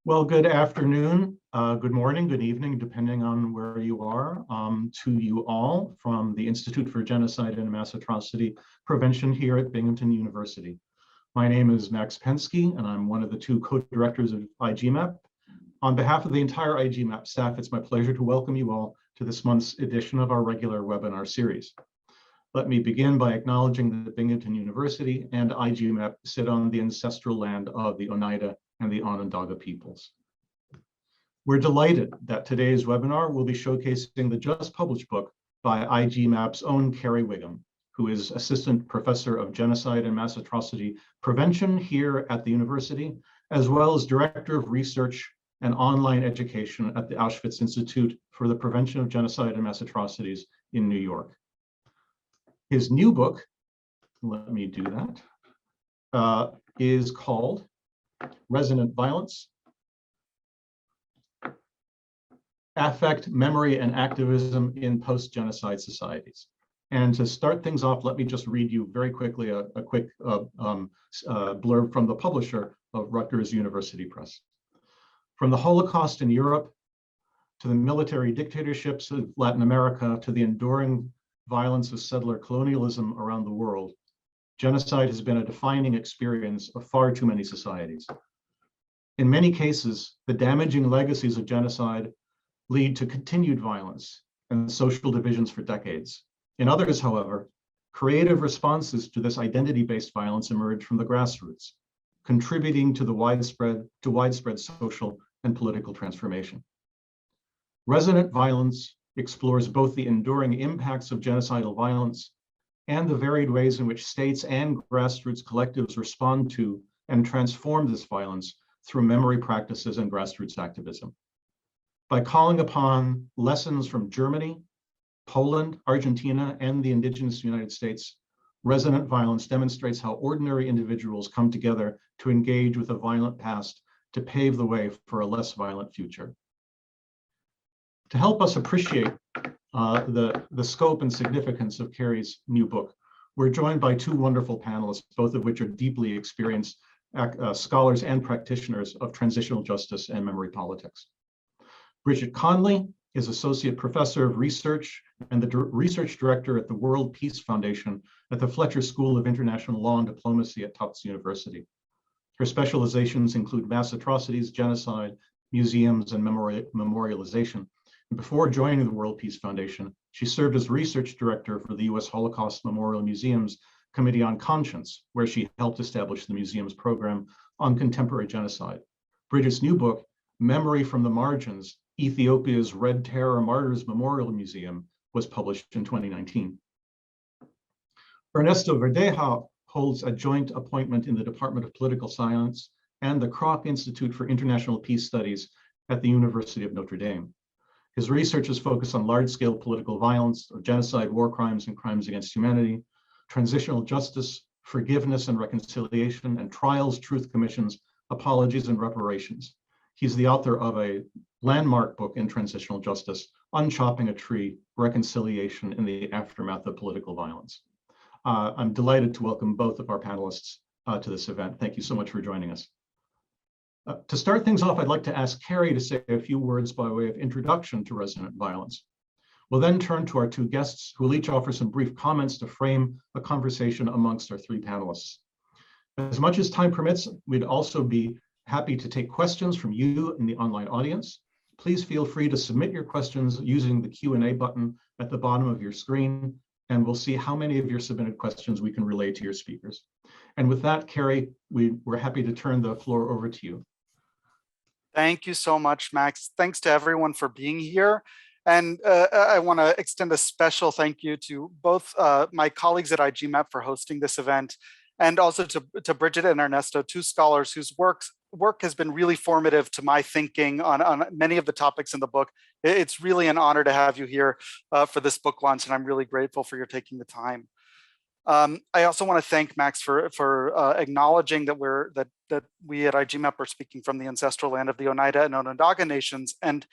Well, good afternoon, good morning, good evening, depending on where you are, to you all from the Institute for Genocide and Mass Atrocity Prevention here at Binghamton University. My name is Max Pensky, and I'm one of the two co-directors of I-GMAP. On behalf of the entire I-GMAP staff, it's my pleasure to welcome you all to this month's edition of our regular webinar series. Let me begin by acknowledging that Binghamton University and I-GMAP sit on the ancestral land of the Oneida and the Onondaga peoples. We're delighted that today's webinar will be showcasing the just published book by I-GMAP's own Kerry Whigham, who is Assistant Professor of Genocide and Mass Atrocity Prevention here at the university, as well as Director of Research and Online Education at the Auschwitz Institute for the Prevention of Genocide and Mass Atrocities in New York. His new book, let me do that, is called Resonant Violence, Affect, Memory, and Activism in Post-Genocide Societies. And to start things off, let me just read you very quickly a quick blurb from the publisher of Rutgers University Press. From the Holocaust in Europe, to the military dictatorships of Latin America, to the enduring violence of settler colonialism around the world, genocide has been a defining experience of far too many societies. In many cases, the damaging legacies of genocide lead to continued violence and social divisions for decades. In others, however, creative responses to this identity-based violence emerge from the grassroots, contributing to the widespread social and political transformation. Resonant Violence explores both the enduring impacts of genocidal violence and the varied ways in which states and grassroots collectives respond to and transform this violence through memory practices and grassroots activism. By calling upon lessons from Germany, Poland, Argentina, and the indigenous United States, Resonant Violence demonstrates how ordinary individuals come together to engage with a violent past to pave the way for a less violent future. To help us appreciate the scope and significance of Kerry's new book, we're joined by two wonderful panelists, both of which are deeply experienced scholars and practitioners of transitional justice and memory politics. Bridget Conley is Associate Professor of Research and the Research Director at the World Peace Foundation at the Fletcher School of International Law and Diplomacy at Tufts University. Her specializations include mass atrocities, genocide, museums, and memorialization. And before joining the World Peace Foundation, she served as Research Director for the U.S. Holocaust Memorial Museum's Committee on Conscience, where she helped establish the museum's program on contemporary genocide. Bridget's new book, Memory from the Margins, Ethiopia's Red Terror Martyrs Memorial Museum, was published in 2019. Ernesto Verdeja holds a joint appointment in the Department of Political Science and the Kroc Institute for International Peace Studies at the University of Notre Dame. His research is focused on large-scale political violence, genocide, war crimes, and crimes against humanity, transitional justice, forgiveness and reconciliation, and trials, truth commissions, apologies, and reparations. He's the author of a landmark book in transitional justice, Unchopping a Tree, Reconciliation in the Aftermath of Political Violence. I'm delighted to welcome both of our panelists to this event. Thank you so much for joining us. To start things off, I'd like to ask Kerry to say a few words by way of introduction to Resonant Violence. We'll then turn to our two guests, who will each offer some brief comments to frame a conversation amongst our three panelists. As much as time permits, we'd also be happy to take questions from you in the online audience. Please feel free to submit your questions using the Q&A button at the bottom of your screen, and we'll see how many of your submitted questions we can relay to your speakers. And with that, Kerry, we're happy to turn the floor over to you. Thank you so much, Max. Thanks to everyone for being here. And I want to extend a special thank you to both my colleagues at I-GMAP for hosting this event, and also to Bridget and Ernesto, two scholars whose work has been really formative to my thinking on many of the topics in the book. It's really an honor to have you here for this book launch, and I'm really grateful for your taking the time. I also want to thank Max for acknowledging that we at I-GMAP are speaking from the ancestral land of the Oneida and Onondaga nations. And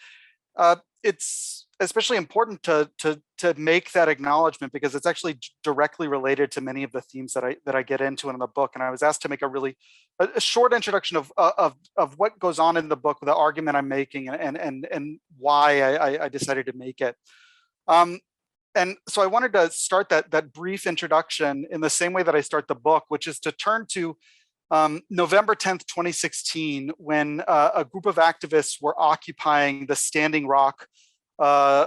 it's especially important to make that acknowledgement, because it's actually directly related to many of the themes that I get into in the book. And I was asked to make a short introduction of what goes on in the book, the argument I'm making, and why I decided to make it. And so I wanted to start that brief introduction in the same way that I start the book, which is to turn to November 10th, 2016, when a group of activists were occupying the Standing Rock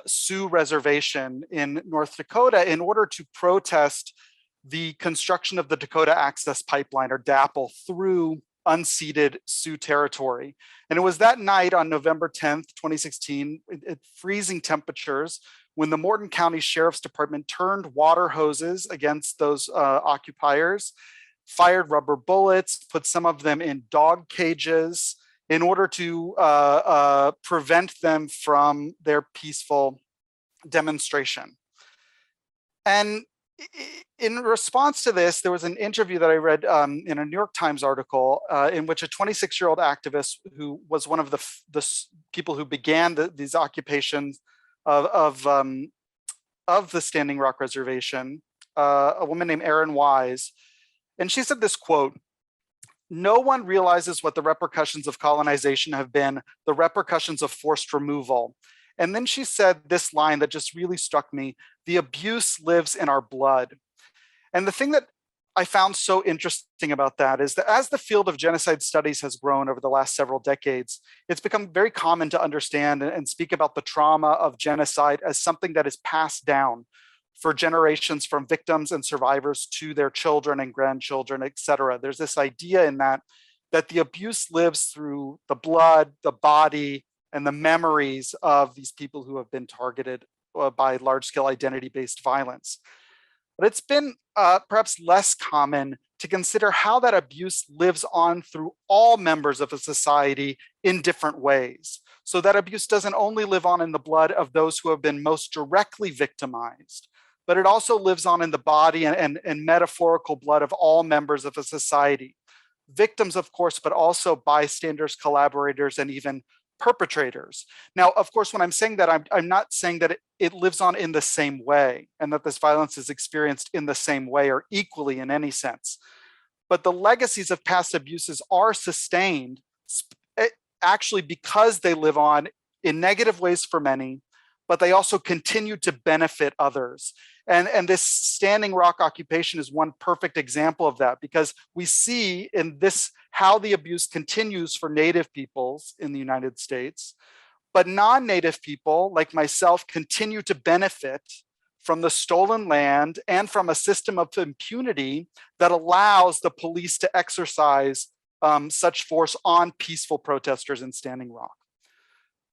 Sioux Reservation in North Dakota in order to protest the construction of the Dakota Access Pipeline, or DAPL, through unceded Sioux territory. And it was that night on November 10th, 2016, at freezing temperatures, when the Morton County Sheriff's Department turned water hoses against those occupiers, fired rubber bullets, put some of them in dog cages in order to prevent them from their peaceful demonstration. And in response to this, there was an interview that I read in a New York Times article in which a 26-year-old activist, who was one of the people who began these occupations of the Standing Rock Reservation, a woman named Erin Wise, and she said this quote: "No one realizes what the repercussions of colonization have been, the repercussions of forced removal." And then she said this line that just really struck me: "The abuse lives in our blood." And the thing that I found so interesting about that is that as the field of genocide studies has grown over the last several decades, it's become very common to understand and speak about the trauma of genocide as something that is passed down for generations, from victims and survivors to their children and grandchildren, et cetera. There's this idea in that the abuse lives through the blood, the body, and the memories of these people who have been targeted by large-scale identity-based violence. But it's been perhaps less common to consider how that abuse lives on through all members of a society in different ways. So that abuse doesn't only live on in the blood of those who have been most directly victimized, but it also lives on in the body and metaphorical blood of all members of a society. Victims, of course, but also bystanders, collaborators, and even perpetrators. Now, of course, when I'm saying that, I'm not saying that it lives on in the same way and that this violence is experienced in the same way or equally in any sense. But the legacies of past abuses are sustained actually because they live on in negative ways for many, but they also continue to benefit others. And this Standing Rock occupation is one perfect example of that, because we see in this how the abuse continues for Native peoples in the United States, but non-Native people like myself continue to benefit from the stolen land and from a system of impunity that allows the police to exercise such force on peaceful protesters in Standing Rock.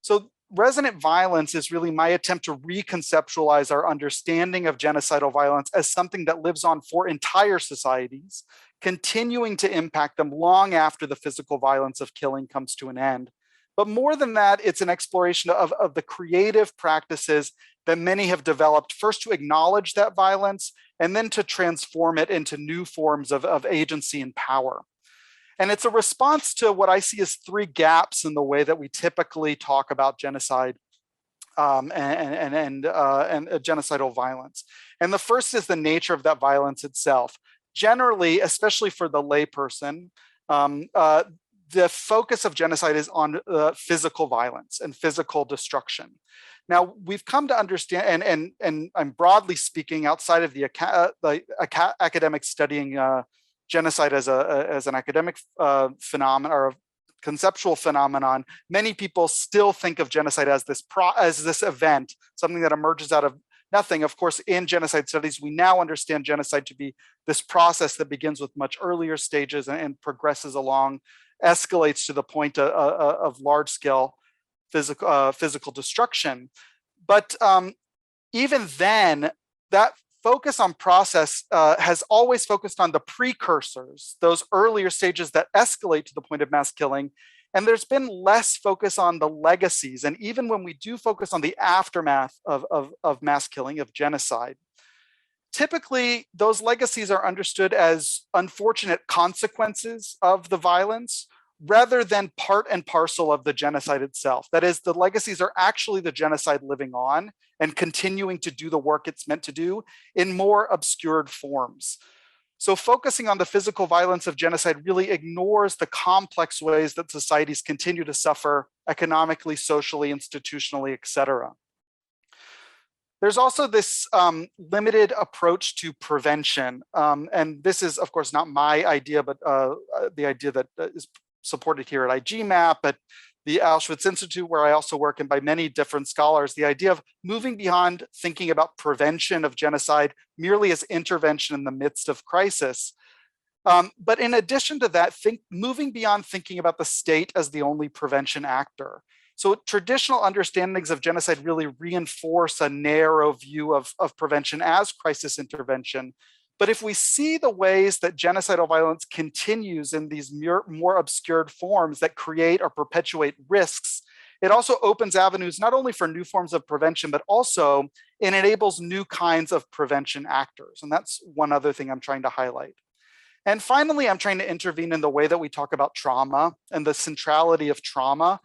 So Resonant Violence is really my attempt to reconceptualize our understanding of genocidal violence as something that lives on for entire societies, continuing to impact them long after the physical violence of killing comes to an end. But more than that, it's an exploration of the creative practices that many have developed, first to acknowledge that violence, and then to transform it into new forms of agency and power. And it's a response to what I see as three gaps in the way that we typically talk about genocide and genocidal violence. And the first is the nature of that violence itself. Generally, especially for the layperson, the focus of genocide is on physical violence and physical destruction. Now, we've come to understand, and I'm broadly speaking outside of the academic studying genocide as an academic phenomenon or a conceptual phenomenon, many people still think of genocide as this event, something that emerges out of nothing. Of course, in genocide studies, we now understand genocide to be this process that begins with much earlier stages and progresses along, escalates to the point of large-scale physical destruction. But even then, that focus on process has always focused on the precursors, those earlier stages that escalate to the point of mass killing. And there's been less focus on the legacies. And even when we do focus on the aftermath of mass killing, of genocide, typically those legacies are understood as unfortunate consequences of the violence, rather than part and parcel of the genocide itself. That is, the legacies are actually the genocide living on and continuing to do the work it's meant to do in more obscured forms. So focusing on the physical violence of genocide really ignores the complex ways that societies continue to suffer economically, socially, institutionally, et cetera. There's also this limited approach to prevention. And this is, of course, not my idea, but the idea that is supported here at I-GMAP, at the Auschwitz Institute, where I also work, and by many different scholars, the idea of moving beyond thinking about prevention of genocide merely as intervention in the midst of crisis. But in addition to that, moving beyond thinking about the state as the only prevention actor. So traditional understandings of genocide really reinforce a narrow view of prevention as crisis intervention. But if we see the ways that genocidal violence continues in these more obscured forms that create or perpetuate risks, it also opens avenues not only for new forms of prevention, but also it enables new kinds of prevention actors. And that's one other thing I'm trying to highlight. And finally, I'm trying to intervene in the way that we talk about trauma and the centrality of trauma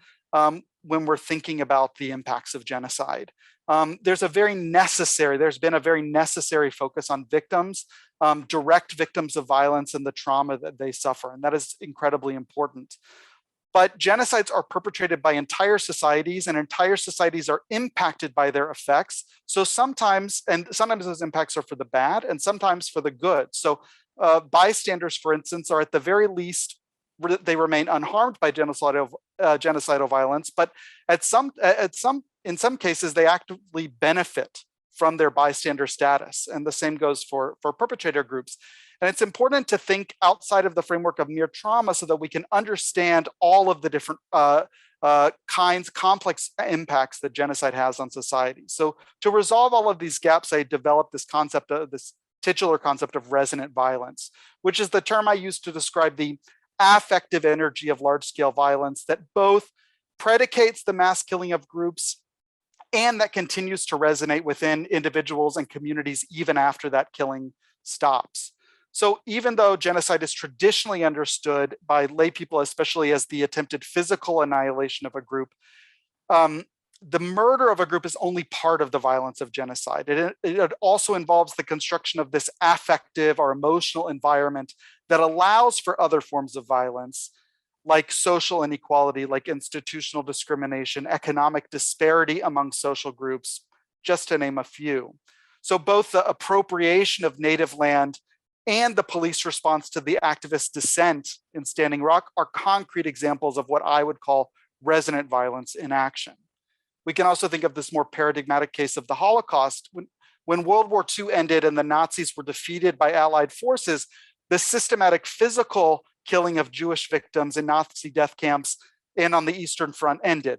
when we're thinking about the impacts of genocide. There's been a very necessary focus on victims, direct victims of violence and the trauma that they suffer, and that is incredibly important. But genocides are perpetrated by entire societies, and entire societies are impacted by their effects. So sometimes those impacts are for the bad and sometimes for the good. So bystanders, for instance, are at the very least, they remain unharmed by genocidal violence, but in some cases, they actively benefit from their bystander status. And the same goes for perpetrator groups. And it's important to think outside of the framework of mere trauma so that we can understand all of the different complex impacts that genocide has on society. So to resolve all of these gaps, I developed this concept of this titular concept of resonant violence, which is the term I use to describe the affective energy of large-scale violence that both predicates the mass killing of groups and that continues to resonate within individuals and communities even after that killing stops. So even though genocide is traditionally understood by lay people, especially as the attempted physical annihilation of a group, the murder of a group is only part of the violence of genocide. It also involves the construction of this affective or emotional environment that allows for other forms of violence, like social inequality, like institutional discrimination, economic disparity among social groups, just to name a few. So both the appropriation of native land and the police response to the activist dissent in Standing Rock are concrete examples of what I would call resonant violence in action. We can also think of this more paradigmatic case of the Holocaust. When World War II ended and the Nazis were defeated by Allied forces, the systematic physical killing of Jewish victims in Nazi death camps and on the Eastern Front ended.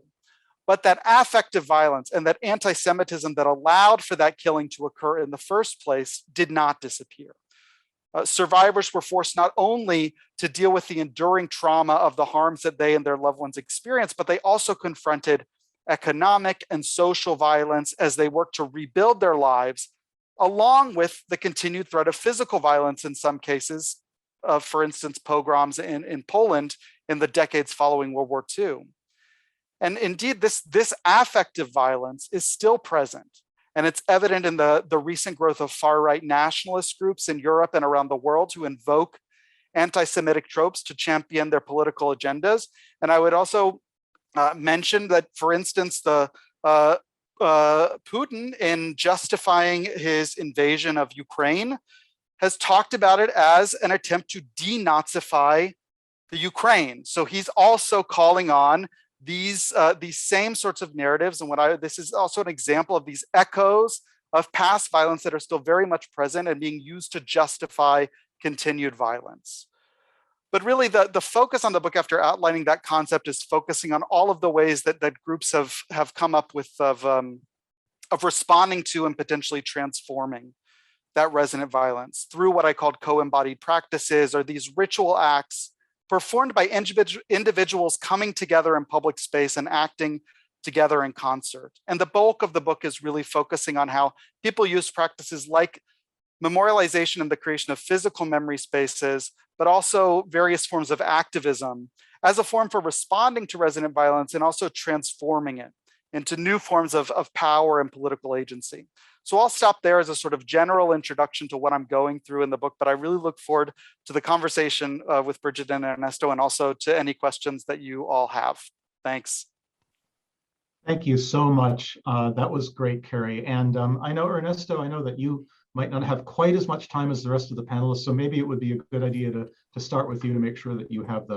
But that affective violence and that anti-Semitism that allowed for that killing to occur in the first place did not disappear. Survivors were forced not only to deal with the enduring trauma of the harms that they and their loved ones experienced, but they also confronted economic and social violence as they worked to rebuild their lives, along with the continued threat of physical violence in some cases, for instance, pogroms in Poland in the decades following World War II. And indeed, this affective violence is still present. And it's evident in the recent growth of far-right nationalist groups in Europe and around the world who invoke anti-Semitic tropes to champion their political agendas. And I would also mention that, for instance, Putin, in justifying his invasion of Ukraine, has talked about it as an attempt to denazify the Ukraine. So he's also calling on these same sorts of narratives. And this is also an example of these echoes of past violence that are still very much present and being used to justify continued violence. But really, the focus on the book, after outlining that concept, is focusing on all of the ways that groups have come up with of responding to and potentially transforming that resonant violence through what I called co-embodied practices, or these ritual acts performed by individuals coming together in public space and acting together in concert. And the bulk of the book is really focusing on how people use practices like memorialization and the creation of physical memory spaces, but also various forms of activism as a form for responding to resident violence and also transforming it into new forms of power and political agency. So I'll stop there as a sort of general introduction to what I'm going through in the book, but I really look forward to the conversation with Bridget and Ernesto, and also to any questions that you all have. Thanks. Thank you so much. That was great, Kerry. And I know, Ernesto, I know that you might not have quite as much time as the rest of the panelists, so maybe it would be a good idea to start with you to make sure that you have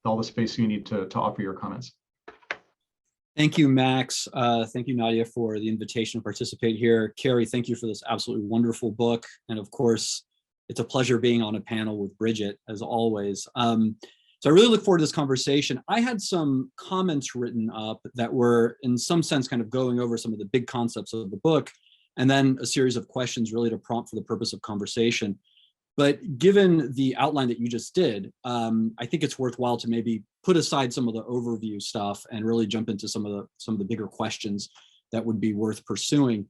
all the space you need to offer your comments. Thank you, Max. Thank you, Nadia, for the invitation to participate here. Kerry, thank you for this absolutely wonderful book. And of course, it's a pleasure being on a panel with Bridget, as always. So I really look forward to this conversation. I had some comments written up that were, in some sense, kind of going over some of the big concepts of the book, and then a series of questions really to prompt for the purpose of conversation. But given the outline that you just did, I think it's worthwhile to maybe put aside some of the overview stuff and really jump into some of the bigger questions that would be worth pursuing.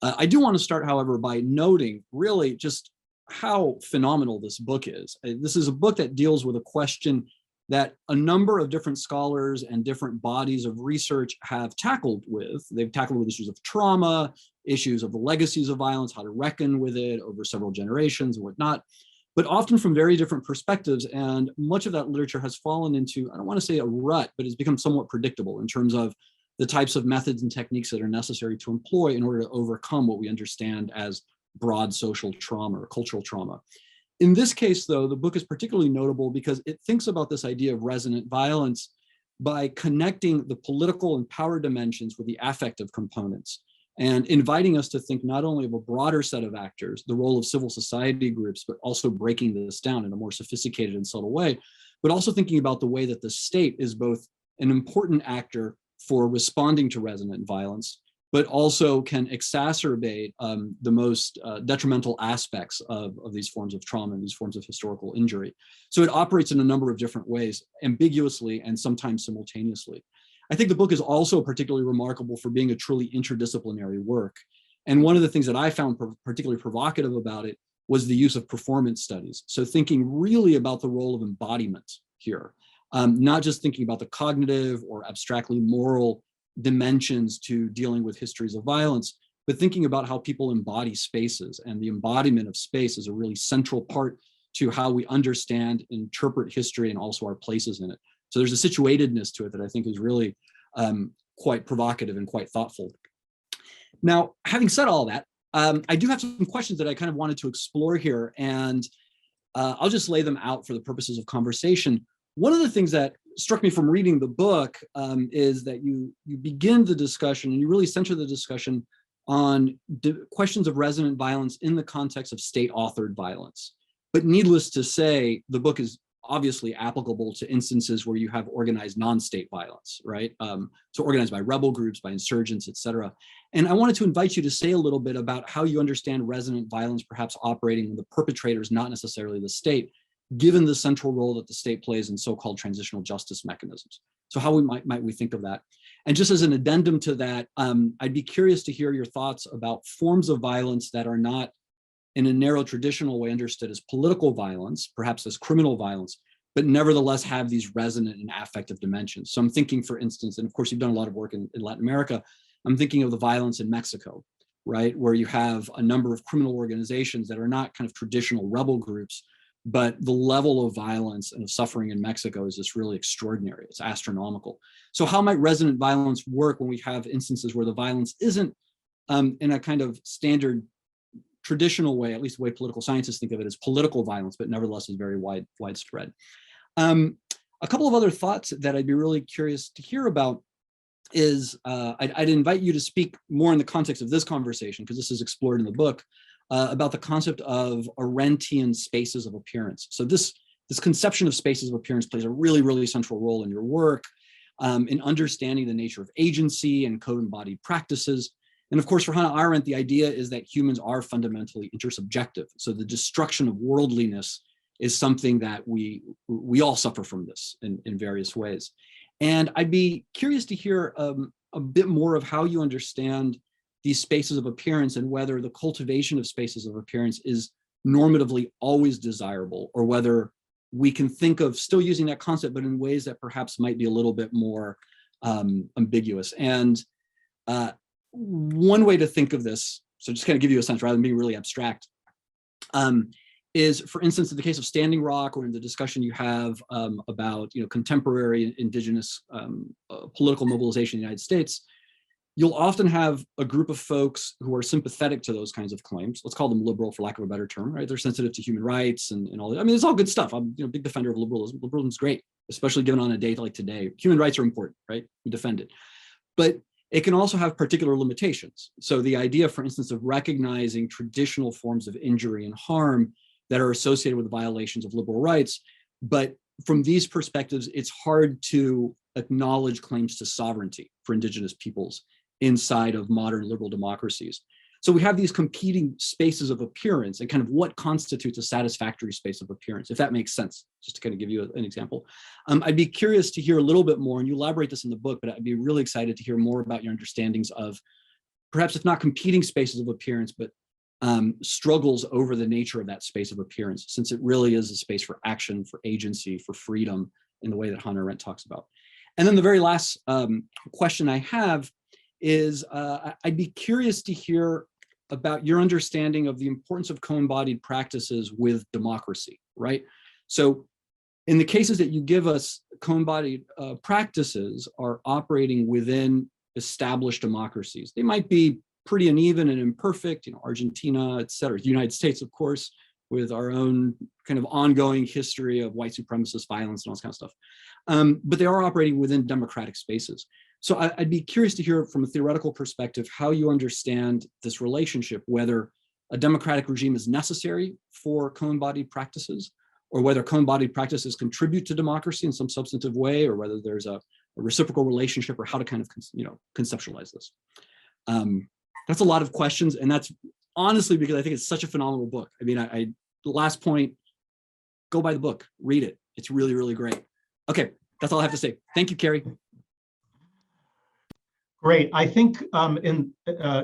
I do want to start, however, by noting really just how phenomenal this book is. This is a book that deals with a question that a number of different scholars and different bodies of research have tackled with. They've tackled with issues of trauma, issues of the legacies of violence, how to reckon with it over several generations and whatnot, but often from very different perspectives. And much of that literature has fallen into, I don't want to say a rut, but it's become somewhat predictable in terms of the types of methods and techniques that are necessary to employ in order to overcome what we understand as broad social trauma or cultural trauma. In this case, though, the book is particularly notable because it thinks about this idea of resonant violence by connecting the political and power dimensions with the affective components and inviting us to think not only of a broader set of actors, the role of civil society groups, but also breaking this down in a more sophisticated and subtle way, but also thinking about the way that the state is both an important actor for responding to resonant violence, but also can exacerbate the most detrimental aspects of these forms of trauma and these forms of historical injury. So it operates in a number of different ways, ambiguously and sometimes simultaneously. I think the book is also particularly remarkable for being a truly interdisciplinary work. And one of the things that I found particularly provocative about it was the use of performance studies. So thinking really about the role of embodiment here, not just thinking about the cognitive or abstractly moral dimensions to dealing with histories of violence, but thinking about how people embody spaces, and the embodiment of space is a really central part to how we understand, interpret history, and also our places in it. So there's a situatedness to it that I think is really quite provocative and quite thoughtful. Now, having said all that, I do have some questions that I kind of wanted to explore here, and I'll just lay them out for the purposes of conversation. One of the things that struck me from reading the book is that you begin the discussion and you really center the discussion on questions of resonant violence in the context of state-authored violence. But needless to say, the book is obviously applicable to instances where you have organized non-state violence, right? So organized by rebel groups, by insurgents, et cetera. And I wanted to invite you to say a little bit about how you understand resonant violence perhaps operating when the perpetrator is not necessarily the state, given the central role that the state plays in so-called transitional justice mechanisms. So how might we think of that? And just as an addendum to that, I'd be curious to hear your thoughts about forms of violence that are not in a narrow traditional way understood as political violence, perhaps as criminal violence, but nevertheless have these resonant and affective dimensions. So I'm thinking, for instance, and of course you've done a lot of work in Latin America, I'm thinking of the violence in Mexico, right? Where you have a number of criminal organizations that are not kind of traditional rebel groups, but the level of violence and of suffering in Mexico is just really extraordinary. It's astronomical. So how might resonant violence work when we have instances where the violence isn't in a kind of standard traditional way, at least the way political scientists think of it, as political violence, but nevertheless is very widespread. A couple of other thoughts that I'd be really curious to hear about is, I'd invite you to speak more in the context of this conversation, because this is explored in the book, about the concept of Arendtian spaces of appearance. So this conception of spaces of appearance plays a really, really central role in your work, in understanding the nature of agency and co-embodied practices. And of course, for Hannah Arendt, the idea is that humans are fundamentally intersubjective. So the destruction of worldliness is something that we all suffer from this in various ways. And I'd be curious to hear a bit more of how you understand these spaces of appearance and whether the cultivation of spaces of appearance is normatively always desirable, or whether we can think of still using that concept, but in ways that perhaps might be a little bit more ambiguous. And one way to think of this, so just kind of give you a sense rather than being really abstract, is, for instance, in the case of Standing Rock, or in the discussion you have about contemporary indigenous political mobilization in the United States, you'll often have a group of folks who are sympathetic to those kinds of claims. Let's call them liberal, for lack of a better term, right? They're sensitive to human rights and all that. I mean, it's all good stuff. I'm a big defender of liberalism. Liberalism is great, especially given on a day like today. Human rights are important, right? We defend it. But it can also have particular limitations. So the idea, for instance, of recognizing traditional forms of injury and harm that are associated with violations of liberal rights. But from these perspectives, it's hard to acknowledge claims to sovereignty for indigenous peoples inside of modern liberal democracies. So we have these competing spaces of appearance and kind of what constitutes a satisfactory space of appearance, if that makes sense, just to kind of give you an example. I'd be curious to hear a little bit more, and you elaborate this in the book, but I'd be really excited to hear more about your understandings of perhaps if not competing spaces of appearance, but struggles over the nature of that space of appearance, since it really is a space for action, for agency, for freedom in the way that Hannah Arendt talks about. And then the very last question I have is I'd be curious to hear about your understanding of the importance of co-embodied practices with democracy, right? So in the cases that you give us, co-embodied practices are operating within established democracies. They might be pretty uneven and imperfect, Argentina, et cetera. The United States, of course, with our own kind of ongoing history of white supremacist violence and all this kind of stuff. But they are operating within democratic spaces. So I'd be curious to hear from a theoretical perspective how you understand this relationship, whether a democratic regime is necessary for co-embodied practices, or whether co-embodied practices contribute to democracy in some substantive way, or whether there's a reciprocal relationship, or how to kind of conceptualize this. That's a lot of questions, and that's honestly because I think it's such a phenomenal book. I mean, the last point, go buy the book, read it. It's really, really great. Okay, that's all I have to say. Thank you, Kerry. Great. I think,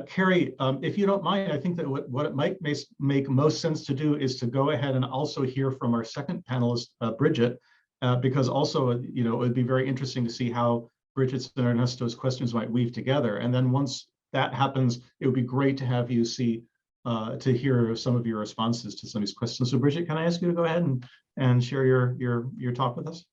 Kerry, if you don't mind, I think that what it might make most sense to do is to go ahead and also hear from our second panelist, Bridget, because also, it would be very interesting to see how Bridget's and Ernesto's questions might weave together. And then once that happens, it would be great to have you to hear some of your responses to some of these questions. So Bridget, can I ask you to go ahead and share your talk with us?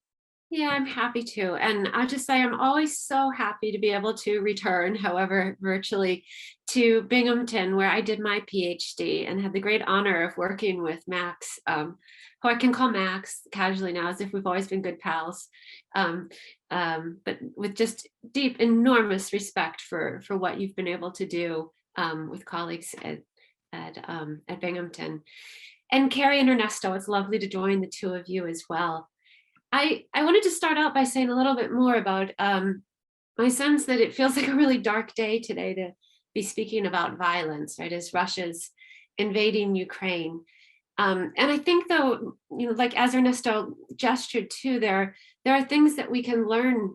Yeah, I'm happy to. And I'll just say I'm always so happy to be able to return, however, virtually, to Binghamton, where I did my PhD and had the great honor of working with Max, who I can call Max casually now, as if we've always been good pals, but with just deep, enormous respect for what you've been able to do with colleagues at Binghamton. And Kerry and Ernesto, it's lovely to join the two of you as well. I wanted to start out by saying a little bit more about my sense that it feels like a really dark day today to be speaking about violence, right, as Russia's invading Ukraine. And I think, though, like as Ernesto gestured to, there are things that we can learn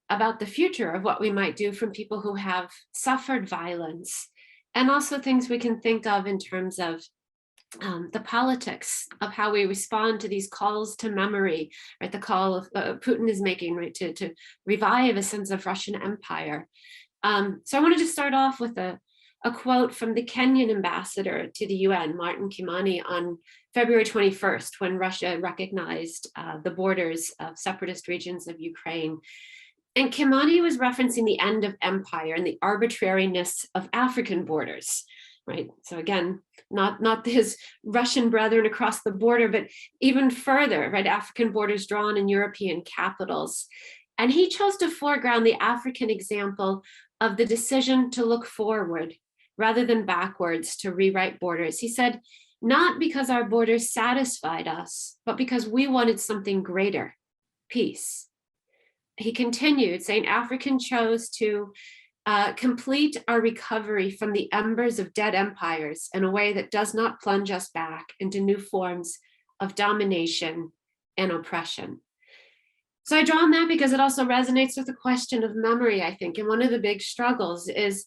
about the future of what we might do from people who have suffered violence, and also things we can think of in terms of the politics of how we respond to these calls to memory, right? The call of Putin is making, right, to revive a sense of Russian empire. So I wanted to start off with a quote from the Kenyan ambassador to the UN, Martin Kimani, on February 21st, when Russia recognized the borders of separatist regions of Ukraine. And Kimani was referencing the end of empire and the arbitrariness of African borders. Right. So again, not his Russian brethren across the border, but even further, right? African borders drawn in European capitals. And he chose to foreground the African example of the decision to look forward rather than backwards to rewrite borders. He said, not because our borders satisfied us, but because we wanted something greater, peace. He continued saying, African chose to complete our recovery from the embers of dead empires in a way that does not plunge us back into new forms of domination and oppression. So I draw on that because it also resonates with the question of memory, I think. And one of the big struggles is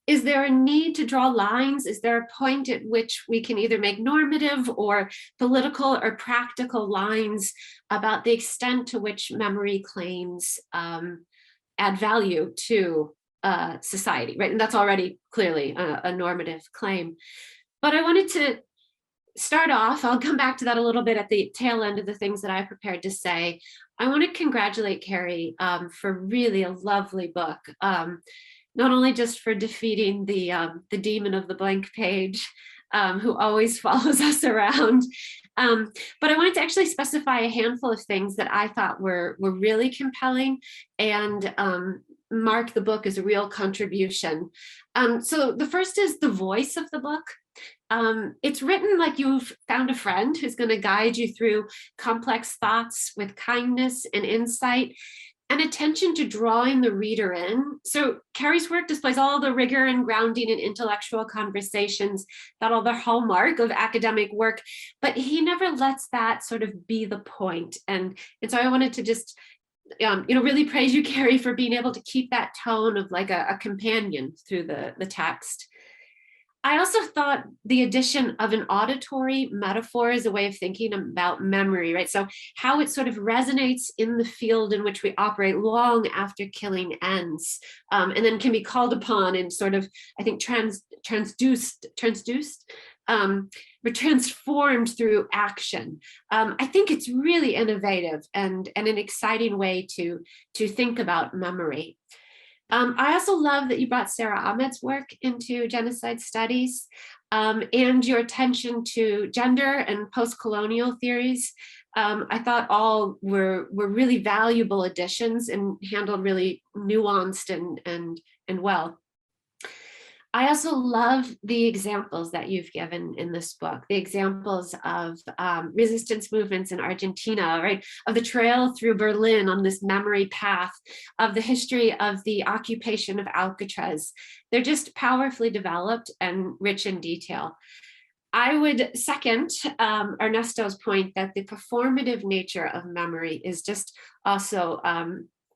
is there a need to draw lines? Is there a point at which we can either make normative or political or practical lines about the extent to which memory claims add value to society, right? And that's already clearly a normative claim. But I wanted to start off, I'll come back to that a little bit at the tail end of the things that I prepared to say. I want to congratulate Kerry for really a lovely book. Not only just for defeating the demon of the blank page, who always follows us around, but I wanted to actually specify a handful of things that I thought were really compelling and mark the book as a real contribution. So the first is the voice of the book. It's written like you've found a friend who's going to guide you through complex thoughts with kindness and insight and attention to drawing the reader in. So Kerry's work displays all the rigor and grounding in intellectual conversations that are the hallmark of academic work, but he never lets that sort of be the point. And so I wanted to just really praise you, Kerry, for being able to keep that tone of like a companion through the text. I also thought the addition of an auditory metaphor is a way of thinking about memory, right? So how it sort of resonates in the field in which we operate long after killing ends, and then can be called upon and sort of, I think, transformed through action. I think it's really innovative and an exciting way to think about memory. I also love that you brought Sarah Ahmed's work into genocide studies and your attention to gender and post-colonial theories. I thought all were really valuable additions and handled really nuanced and well. I also love the examples that you've given in this book, the examples of resistance movements in Argentina, right? Of the trail through Berlin on this memory path, of the history of the occupation of Alcatraz. They're just powerfully developed and rich in detail. I would second Ernesto's point that the performative nature of memory is just also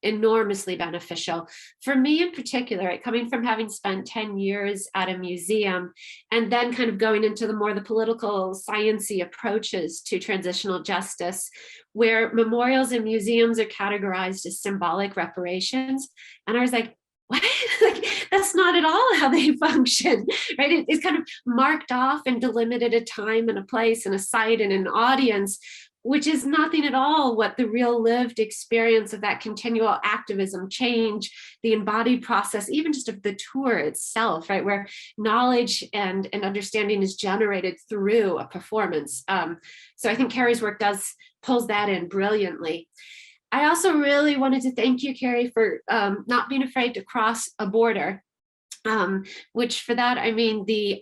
enormously beneficial. For me in particular, right, coming from having spent 10 years at a museum and then kind of going into the political sciencey approaches to transitional justice, where memorials and museums are categorized as symbolic reparations. And I was like, what? Like, that's not at all how they function, right? It's kind of marked off and delimited a time and a place and a site and an audience, which is nothing at all what the real lived experience of that continual activism, change, the embodied process, even just of the tour itself, right? Where knowledge and understanding is generated through a performance. So I think Kerry's work pulls that in brilliantly. I also really wanted to thank you, Kerry, for not being afraid to cross a border. Which for that, I mean the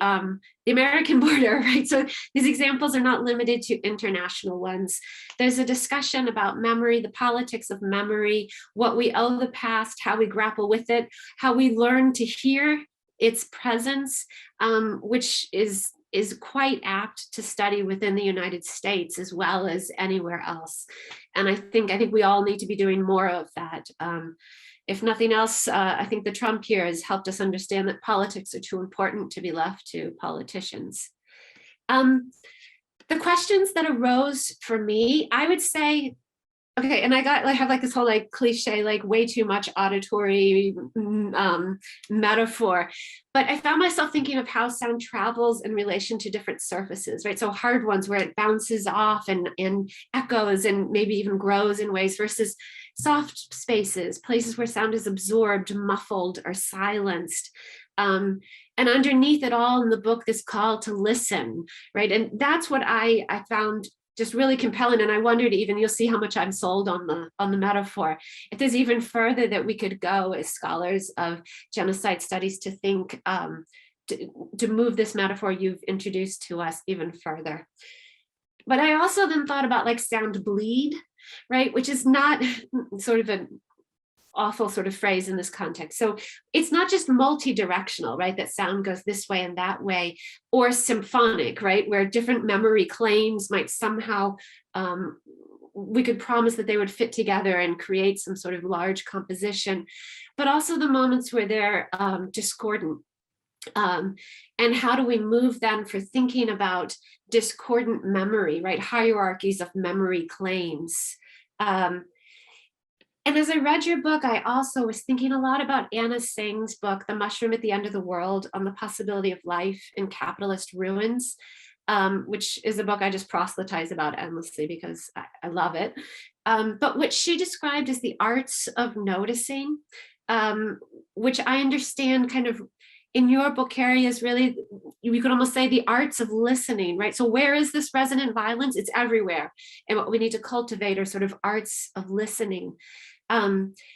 American border, right? So these examples are not limited to international ones. There's a discussion about memory, the politics of memory, what we owe the past, how we grapple with it, how we learn to hear its presence, which is quite apt to study within the United States as well as anywhere else. And I think we all need to be doing more of that. If nothing else, I think the Trump year has helped us understand that politics are too important to be left to politicians. The questions that arose for me, I would say, okay, and I have like this whole like cliche, like way too much auditory metaphor, but I found myself thinking of how sound travels in relation to different surfaces, right? So hard ones where it bounces off and echoes and maybe even grows in ways versus soft spaces, places where sound is absorbed, muffled, or silenced. And underneath it all in the book, this call to listen, right? And that's what I found just really compelling. And I wondered even, you'll see how much I'm sold on the metaphor. If there's even further that we could go as scholars of genocide studies to think, to move this metaphor you've introduced to us even further. But I also then thought about like sound bleed, right? Which is not sort of an awful sort of phrase in this context. So it's not just multi-directional, right? That sound goes this way and that way, or symphonic, right? Where different memory claims might somehow, we could promise that they would fit together and create some sort of large composition. but also the moments where they're discordant. And how do we move them for thinking about discordant memory, right? Hierarchies of memory claims. And as I read your book, I also was thinking a lot about Anna Tsing's book, The Mushroom at the End of the World, on the possibility of life in capitalist ruins, which is a book I just proselytize about endlessly because I love it. But which she described as the arts of noticing, which I understand kind of in your book, Kerry, is really, you could almost say the arts of listening, right? So where is this resonant violence? It's everywhere. And what we need to cultivate are sort of arts of listening.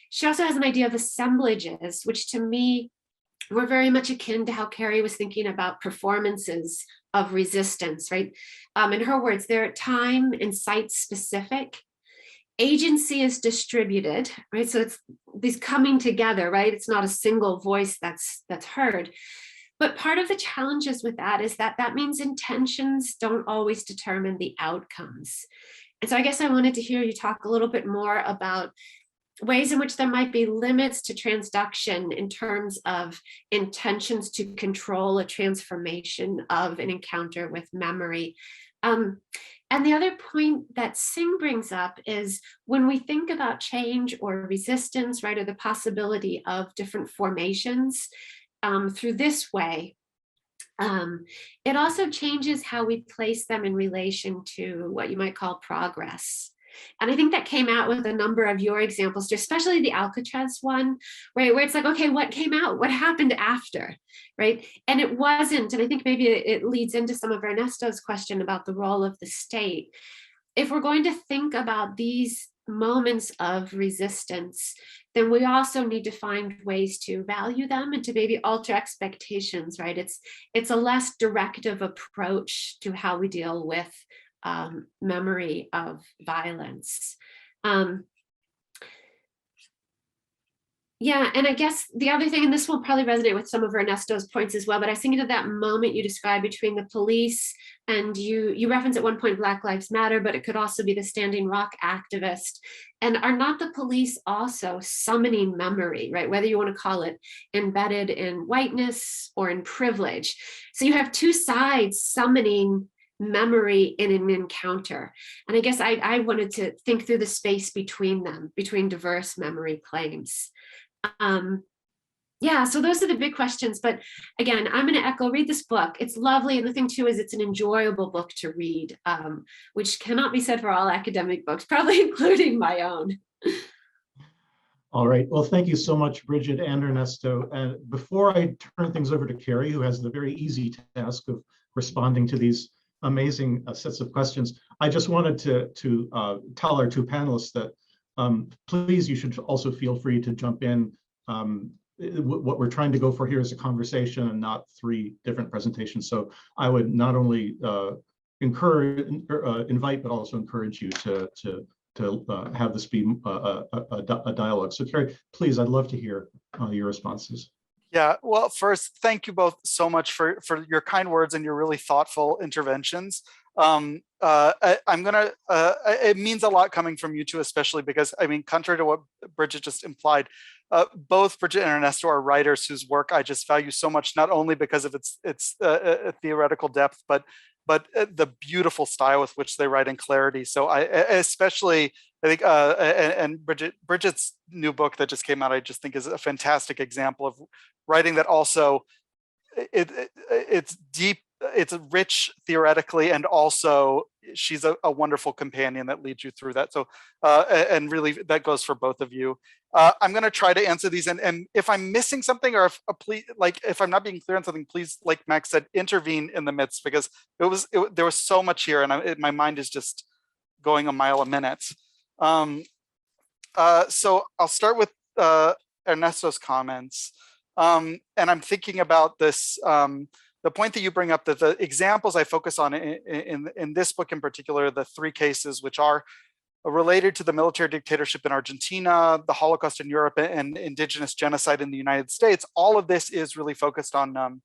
She also has an idea of assemblages, which to me were very much akin to how Kerry was thinking about performances of resistance, right? In her words, they're time and site specific. Agency is distributed, right? So it's these coming together, right? It's not a single voice that's heard. But part of the challenges with that is that that means intentions don't always determine the outcomes. And so I guess I wanted to hear you talk a little bit more about ways in which there might be limits to transduction in terms of intentions to control a transformation of an encounter with memory. And the other point that Tsing brings up is when we think about change or resistance, right, or the possibility of different formations through this way, it also changes how we place them in relation to what you might call progress. And I think that came out with a number of your examples, especially the Alcatraz one, right, where it's like, okay, what came out? What happened after, right? And it wasn't, and I think maybe it leads into some of Ernesto's question about the role of the state. If we're going to think about these moments of resistance, then we also need to find ways to value them and to maybe alter expectations, right? It's a less directive approach to how we deal with memory of violence. Yeah, and I guess the other thing, and this will probably resonate with some of Ernesto's points as well, but I was thinking of that moment you described between the police and you reference at one point Black Lives Matter, but it could also be the Standing Rock activist. And are not the police also summoning memory, right? Whether you want to call it embedded in whiteness or in privilege. So you have two sides summoning memory in an encounter. And I guess I wanted to think through the space between them, between diverse memory claims. Yeah, so those are the big questions. But again, I'm going to echo, read this book. It's lovely. And the thing too is it's an enjoyable book to read, which cannot be said for all academic books, probably including my own. All right. Well, thank you so much, Bridget and Ernesto. And before I turn things over to Kerry, who has the very easy task of responding to these amazing sets of questions, I just wanted to tell our two panelists that please, you should also feel free to jump in. What we're trying to go for here is a conversation and not three different presentations. So I would not only invite, but also encourage you to have this be a dialogue. So Kerry, please, I'd love to hear your responses. Yeah, well, first, thank you both so much for your kind words and your really thoughtful interventions. It means a lot coming from you two, especially because, I mean, contrary to what Bridget just implied, both Bridget and Ernesto are writers whose work I just value so much, not only because of its theoretical depth, but the beautiful style with which they write in clarity. So I think, and Bridget's new book that just came out, I just think is a fantastic example of writing that also, it's deep, it's rich theoretically, and also she's a wonderful companion that leads you through that. So, and really that goes for both of you. I'm going to try to answer these, and if I'm missing something, or if I'm not being clear on something, please, like Max said, intervene in the midst, because there was so much here, and my mind is just going a mile a minute. So I'll start with Ernesto's comments, and I'm thinking about this. The point that you bring up, that the examples I focus on in this book in particular, the three cases which are related to the military dictatorship in Argentina, the Holocaust in Europe, and indigenous genocide in the United States, all of this is really focused on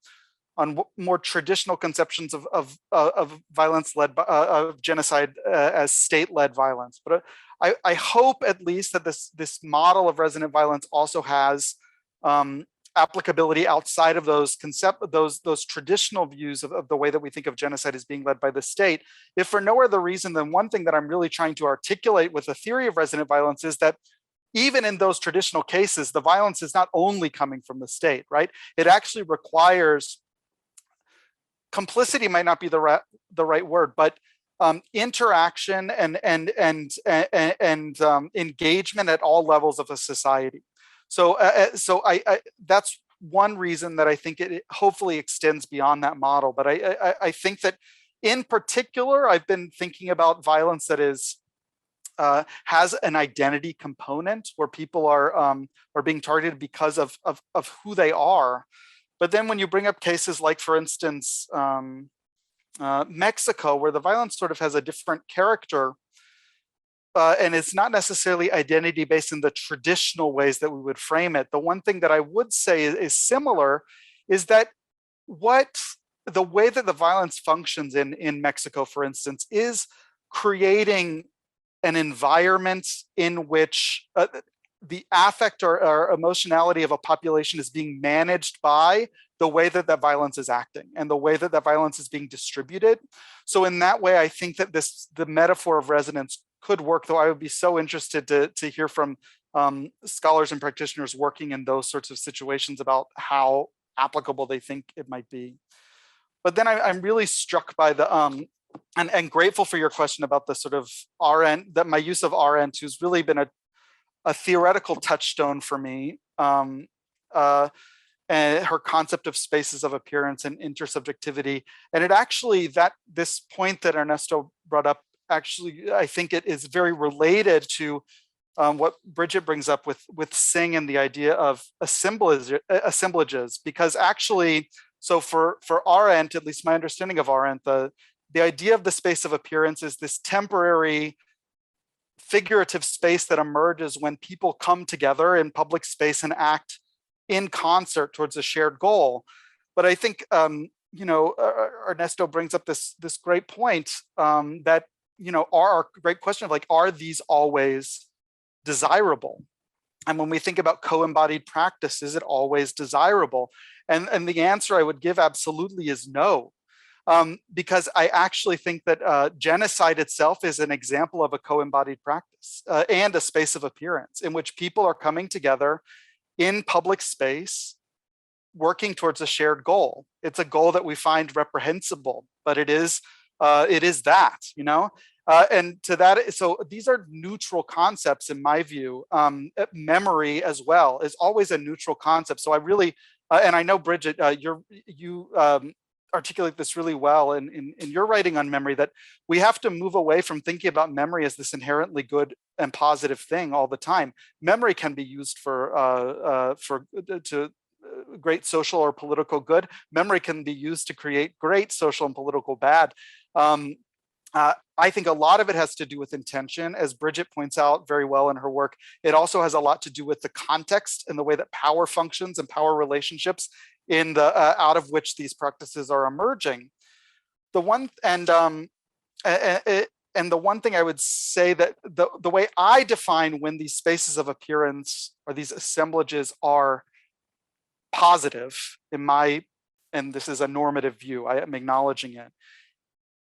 more traditional conceptions of violence led by, of genocide as state-led violence. But I hope at least that this model of resonant violence also has applicability outside of those those traditional views of the way that we think of genocide as being led by the state, if for no other reason than one thing that I'm really trying to articulate with the theory of resonant violence is that even in those traditional cases, the violence is not only coming from the state, right? It actually requires complicity, might not be the right word, but interaction and engagement at all levels of a society. So, that's one reason that I think it hopefully extends beyond that model. But I think that in particular, I've been thinking about violence that is has an identity component where people are being targeted because of who they are. But then when you bring up cases like, for instance, Mexico, where the violence sort of has a different character, and it's not necessarily identity based in the traditional ways that we would frame it. The one thing that I would say is similar is that the way that the violence functions in Mexico, for instance, is creating an environment in which the affect or emotionality of a population is being managed by the way that that violence is acting and the way that that violence is being distributed. So in that way, I think that the metaphor of resonance could work, though I would be so interested to hear from scholars and practitioners working in those sorts of situations about how applicable they think it might be. But then I'm really struck by the, and grateful for your question about the sort of RN, that my use of RN, who's really been a theoretical touchstone for me, and her concept of spaces of appearance and intersubjectivity. And it actually, this point that Ernesto brought up, actually, I think it is very related to what Bridget brings up with Singh and the idea of assemblages, because actually, so for Arendt, at least my understanding of Arendt, the idea of the space of appearance is this temporary figurative space that emerges when people come together in public space and act in concert towards a shared goal. But I think, Ernesto brings up this great point that, our great question of like, are these always desirable? And when we think about co-embodied practice, is it always desirable? And the answer I would give absolutely is no. Because I actually think that genocide itself is an example of a co-embodied practice and a space of appearance in which people are coming together in public space, working towards a shared goal. It's a goal that we find reprehensible, but it is that, and to that, so these are neutral concepts in my view. Memory as well is always a neutral concept. So I really, and I know Bridget, you articulate this really well in your writing on memory, that we have to move away from thinking about memory as this inherently good and positive thing all the time. Memory can be used to great social or political good. Memory can be used to create great social and political bad. I think a lot of it has to do with intention, as Bridget points out very well in her work. It also has a lot to do with the context and the way that power functions and power relationships in the out of which these practices are emerging. The one the one thing I would say that the way I define when these spaces of appearance or these assemblages are positive in my, and this is a normative view, I am acknowledging it,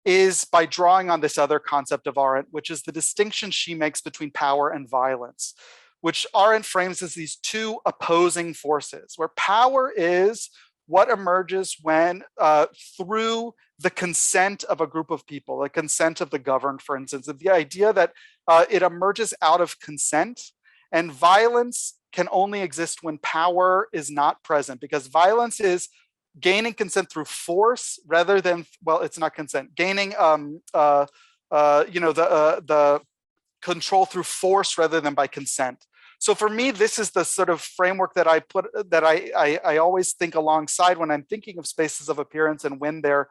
is by drawing on this other concept of Arendt, which is the distinction she makes between power and violence, which Arendt frames as these two opposing forces, where power is what emerges when through the consent of a group of people, the consent of the governed, for instance, the idea that it emerges out of consent, and violence can only exist when power is not present, because violence is gaining consent through force rather than, well, it's not consent, gaining the control through force rather than by consent. So for me, this is the sort of framework that I always think alongside when I'm thinking of spaces of appearance and when they're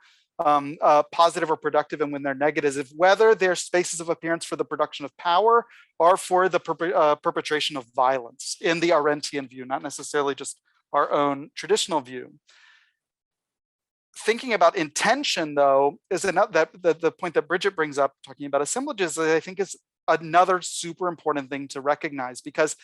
positive or productive and when they're negative, is whether they're spaces of appearance for the production of power or for the perpetration of violence in the Arendtian view, not necessarily just our own traditional view. Thinking about intention, though, is another, the point that Bridget brings up, talking about assemblages, I think is another super important thing to recognize, because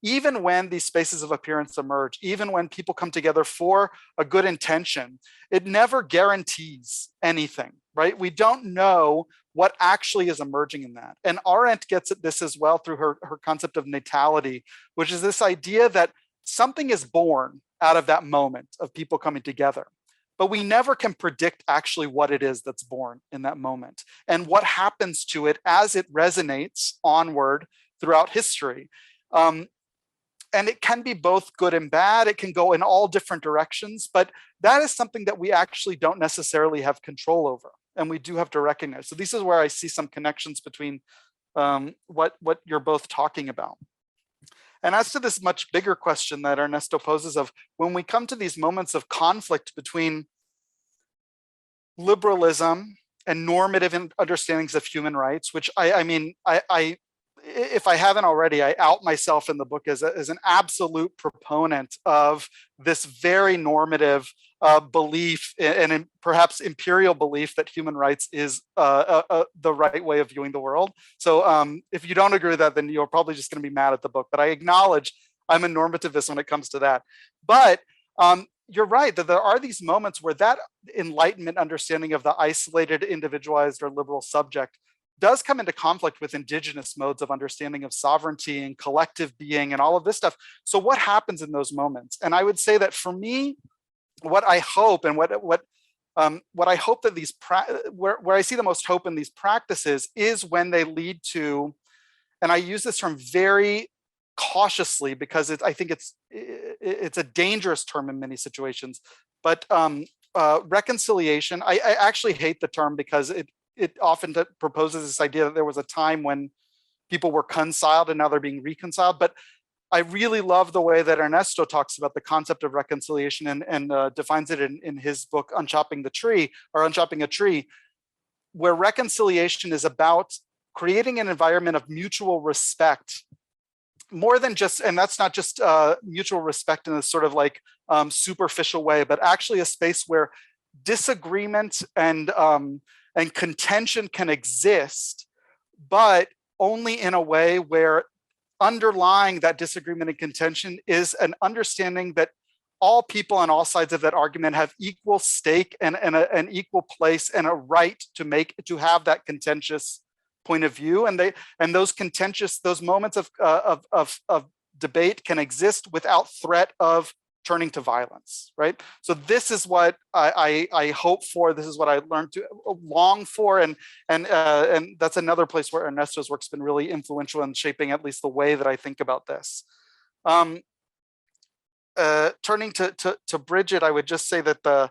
even when these spaces of appearance emerge, even when people come together for a good intention, it never guarantees anything, right? We don't know what actually is emerging in that. And Arendt gets at this as well through her concept of natality, which is this idea that something is born out of that moment of people coming together. But we never can predict actually what it is that's born in that moment and what happens to it as it resonates onward throughout history. And it can be both good and bad. It can go in all different directions, but that is something that we actually don't necessarily have control over, and we do have to recognize. So this is where I see some connections between what you're both talking about. And as to this much bigger question that Ernesto poses of when we come to these moments of conflict between liberalism and normative understandings of human rights, which I if I haven't already, I out myself in the book as an absolute proponent of this very normative belief and perhaps imperial belief that human rights is the right way of viewing the world. So if you don't agree with that, then you're probably just going to be mad at the book. But I acknowledge I'm a normativist when it comes to that. But you're right that there are these moments where that Enlightenment understanding of the isolated, individualized, or liberal subject does come into conflict with indigenous modes of understanding of sovereignty and collective being and all of this stuff. So what happens in those moments? And I would say that for me, what I hope and what I hope that these where I see the most hope in these practices is when they lead to, and I use this term very cautiously because I think it's a dangerous term in many situations, but reconciliation. I actually hate the term because it often proposes this idea that there was a time when people were conciled and now they're being reconciled. But I really love the way that Ernesto talks about the concept of reconciliation and defines it in his book, Unchopping a Tree, where reconciliation is about creating an environment of mutual respect, more than just, and that's not just mutual respect in a sort of like superficial way, but actually a space where disagreement and contention can exist, but only in a way where underlying that disagreement and contention is an understanding that all people on all sides of that argument have equal stake and an equal place and a right to have that contentious point of view, and those moments of debate can exist without threat of turning to violence, right? So this is what I hope for. This is what I learned to long for, and that's another place where Ernesto's work's been really influential in shaping at least the way that I think about this. Turning to Bridget, I would just say that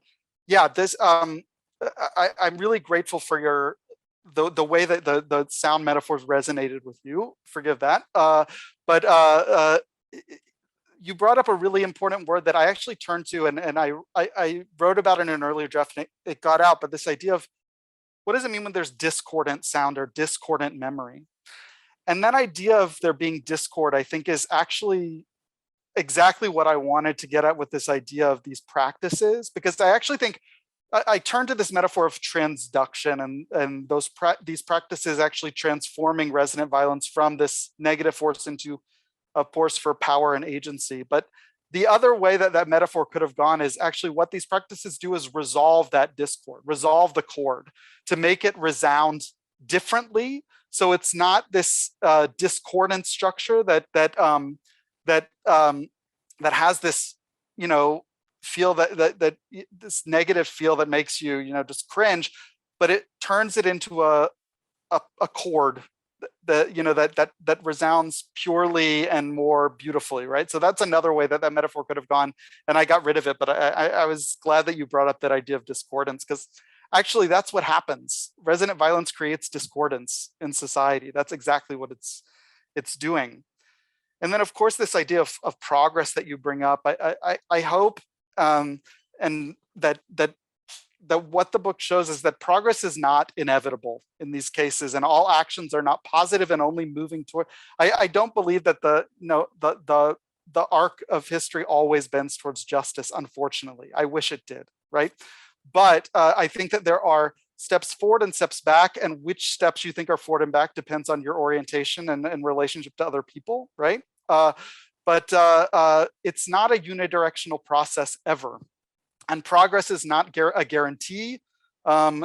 I'm really grateful for the way that the sound metaphors resonated with you. Forgive that, but you brought up a really important word that I actually turned to, and I wrote about it in an earlier draft, and it got out. But this idea of what does it mean when there's discordant sound or discordant memory? And that idea of there being discord, I think, is actually exactly what I wanted to get at with this idea of these practices, because I actually think I turned to this metaphor of transduction and these practices actually transforming resonant violence from this negative force into a force for power and agency. But the other way that metaphor could have gone is actually what these practices do is resolve that discord, resolve the chord, to make it resound differently. So it's not this discordant structure that has this, feel that this negative feel that makes you, just cringe, but it turns it into a chord that resounds purely and more beautifully, right? So that's another way that metaphor could have gone, and I got rid of it. But I was glad that you brought up that idea of discordance, because actually that's what happens. Resonant violence creates discordance in society. That's exactly what it's doing. And then, of course, this idea of progress that you bring up, I hope and that what the book shows is that progress is not inevitable in these cases, and all actions are not positive and only moving toward. I don't believe that the arc of history always bends towards justice. Unfortunately, I wish it did, right? But I think that there are steps forward and steps back, and which steps you think are forward and back depends on your orientation and relationship to other people, right? but it's not a unidirectional process ever. And progress is not a guarantee, and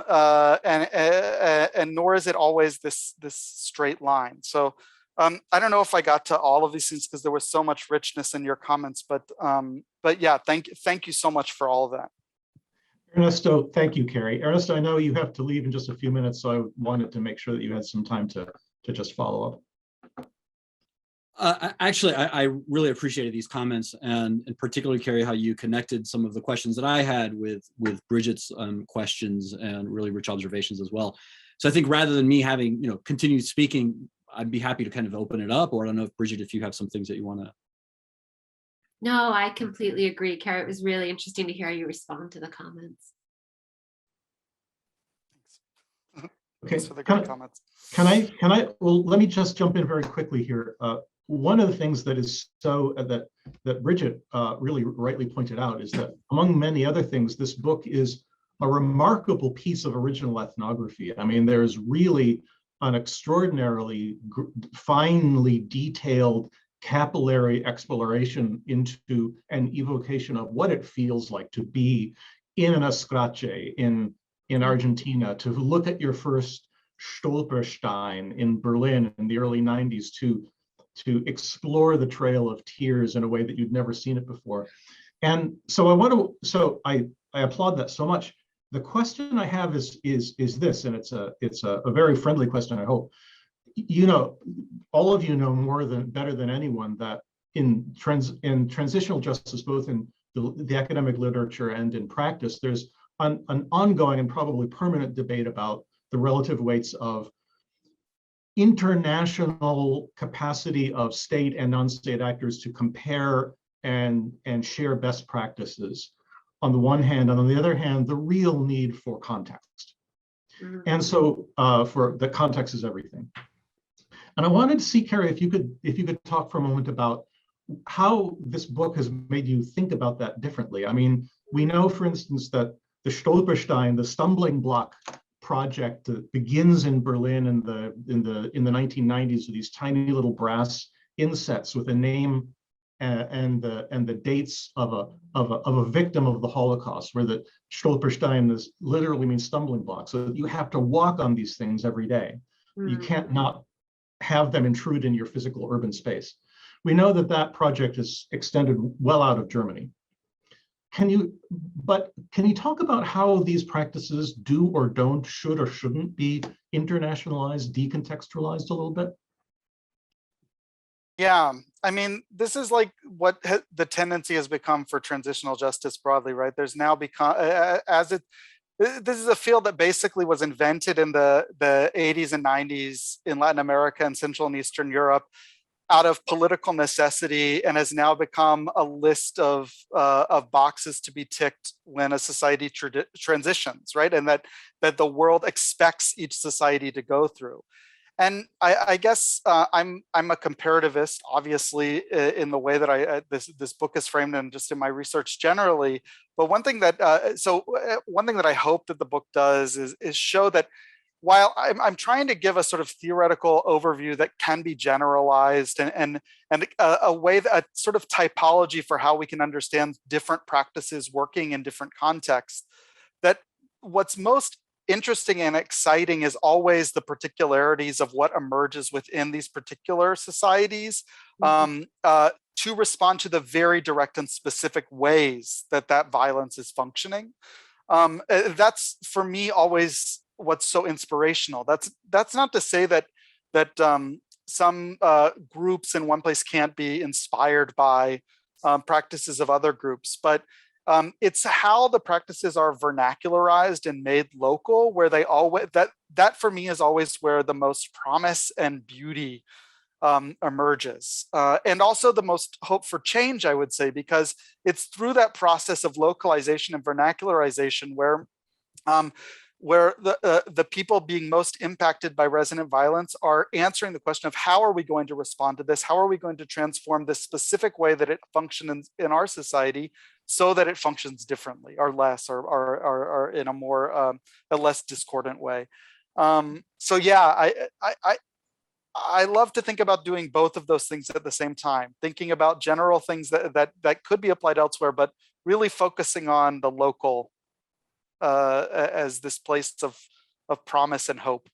nor is it always this straight line. So I don't know if I got to all of these things because there was so much richness in your comments, but yeah, thank you so much for all of that. Ernesto, thank you, Kerry. Ernesto, I know you have to leave in just a few minutes, so I wanted to make sure that you had some time to just follow up. Actually, I really appreciated these comments, and particularly, Kerry, how you connected some of the questions that I had with Bridget's questions and really rich observations as well. So I think rather than me having continued speaking, I'd be happy to kind of open it up, or I don't know if Bridget, if you have some things that you want to. No, I completely agree, Kerry. It was really interesting to hear you respond to the comments. Okay. Thanks for the great comments. Can I? Well, let me just jump in very quickly here. One of the things that is that Bridget really rightly pointed out is that, among many other things, this book is a remarkable piece of original ethnography. I mean, there's really an extraordinarily finely detailed capillary exploration into an evocation of what it feels like to be in an Atrocity in Argentina, to look at your first Stolperstein in Berlin in the early 90s, to explore the trail of tears in a way that you'd never seen it before. And so I applaud that so much. The question I have is this, and it's a very friendly question, I hope. All of you know better than anyone that in transitional justice, both in the academic literature and in practice, there's an ongoing and probably permanent debate about the relative weights of international capacity of state and non-state actors to compare and share best practices on the one hand, and on the other hand, the real need for context. And so for the context is everything. And I wanted to see, Kerry, if you could talk for a moment about how this book has made you think about that differently. I mean, we know, for instance, that the Stolperstein, the stumbling block project that begins in Berlin in the 1990s with these tiny little brass insets with a name and the dates of a victim of the Holocaust, where the Stolperstein literally means stumbling block. So you have to walk on these things every day. You can't not have them intrude in your physical urban space. We know that project is extended well out of Germany. Can you talk about how these practices do or don't, should or shouldn't be internationalized, decontextualized a little bit? Yeah, I mean, this is like what the tendency has become for transitional justice broadly, right? There's now become, this is a field that basically was invented in the 80s and 90s in Latin America and Central and Eastern Europe out of political necessity, and has now become a list of boxes to be ticked when a society transitions, right? And that the world expects each society to go through. And I guess I'm a comparativist, obviously, in the way that this book is framed and just in my research generally. But one thing that I hope that the book does is show that while I'm trying to give a sort of theoretical overview that can be generalized and a sort of typology for how we can understand different practices working in different contexts, that what's most interesting and exciting is always the particularities of what emerges within these particular societies to respond to the very direct and specific ways that violence is functioning. That's, for me, always what's so inspirational. That's not to say that some groups in one place can't be inspired by practices of other groups, but it's how the practices are vernacularized and made local, where they always, that for me is always where the most promise and beauty emerges, and also the most hope for change, I would say, because it's through that process of localization and vernacularization where the people being most impacted by resonant violence are answering the question of how are we going to respond to this? How are we going to transform this specific way that it functions in our society so that it functions differently or less or in a more a less discordant way? So yeah, I love to think about doing both of those things at the same time, thinking about general things that could be applied elsewhere, but really focusing on the local as this place of promise and hope.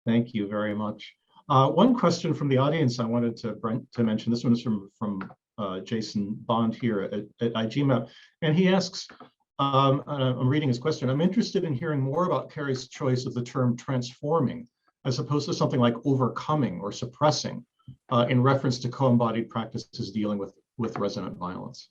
Thank you very much. One question from the audience I wanted to mention. This one is from Jason Bond here at I-GMAP, and he asks, I'm reading his question, I'm interested in hearing more about Kerry's choice of the term transforming, as opposed to something like overcoming or suppressing, in reference to co-embodied practices dealing with resonant violence.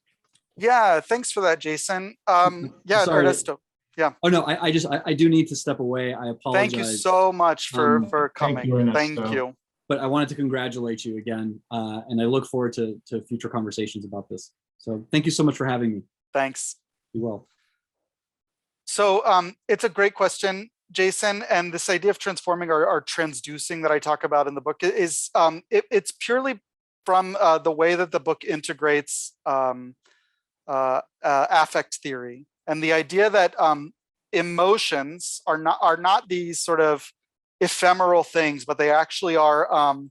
Yeah, thanks for that, Jason. Yeah, Sorry. Ernesto. Yeah. Oh no, I do need to step away. I apologize. Thank you so much for coming. Thank you, Ernesto. Thank you. But I wanted to congratulate you again, and I look forward to future conversations about this. So thank you so much for having me. Thanks. Be well. So it's a great question, Jason. And this idea of transforming or transducing that I talk about in the book is it's purely from the way that the book integrates affect theory, and the idea that emotions are not these sort of ephemeral things, but they actually are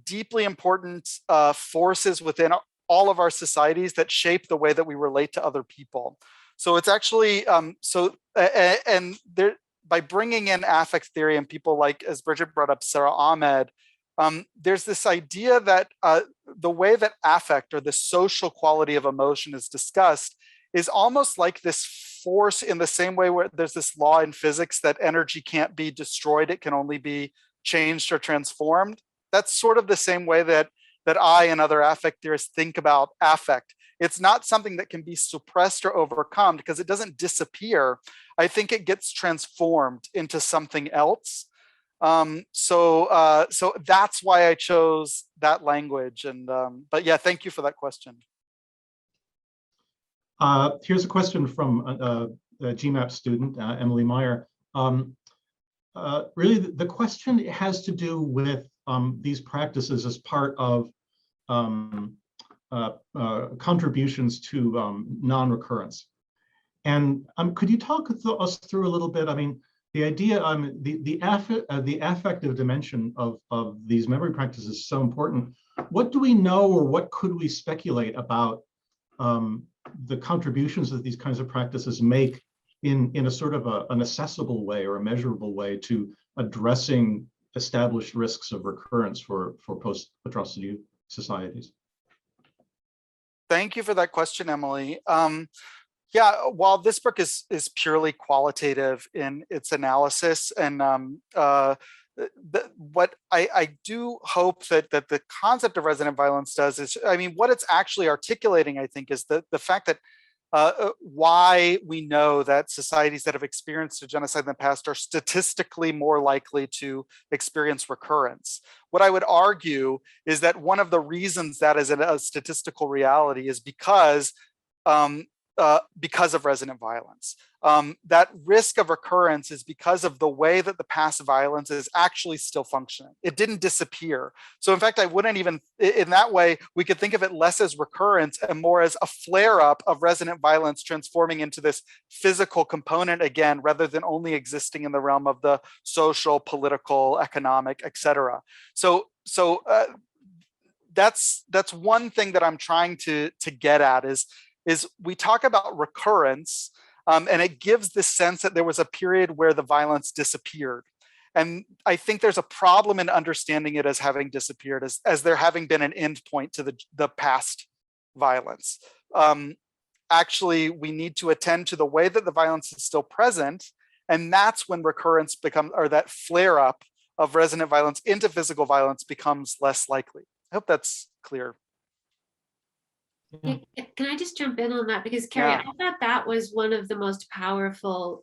deeply important forces within all of our societies that shape the way that we relate to other people. So it's actually by bringing in affect theory and people like, as Bridget brought up, Sarah Ahmed, there's this idea that the way that affect or the social quality of emotion is discussed is almost like this force, in the same way where there's this law in physics that energy can't be destroyed, it can only be changed or transformed. That's sort of the same way that I and other affect theorists think about affect. It's not something that can be suppressed or overcome because it doesn't disappear. I think it gets transformed into something else. So that's why I chose that language. And but yeah, thank you for that question. Here's a question from a GMAP student, Emily Meyer. Really, the question has to do with these practices as part of contributions to non-recurrence. And could you talk us through a little bit? I mean, the idea, the affective dimension of these memory practices is so important. What do we know, or what could we speculate about the contributions that these kinds of practices make in a sort of an accessible way or a measurable way to addressing established risks of recurrence for post-atrocity societies? Thank you for that question, Emily. Yeah, while this book is purely qualitative in its analysis, and what I do hope that the concept of resonant violence does is, I mean, what it's actually articulating, I think, is the fact that why we know that societies that have experienced a genocide in the past are statistically more likely to experience recurrence. What I would argue is that one of the reasons that is a statistical reality is because of resonant violence. That risk of recurrence is because of the way that the past violence is actually still functioning. It didn't disappear. So in fact, I wouldn't even, in that way, we could think of it less as recurrence and more as a flare-up of resonant violence transforming into this physical component again, rather than only existing in the realm of the social, political, economic, etc. So that's one thing that I'm trying to get at is we talk about recurrence, and it gives this sense that there was a period where the violence disappeared. And I think there's a problem in understanding it as having disappeared, as there having been an end point to the past violence. Actually, we need to attend to the way that the violence is still present, and that's when recurrence becomes, or that flare up of resonant violence into physical violence becomes less likely. I hope that's clear. Can I just jump in on that? Because Kerry, I thought that was one of the most powerful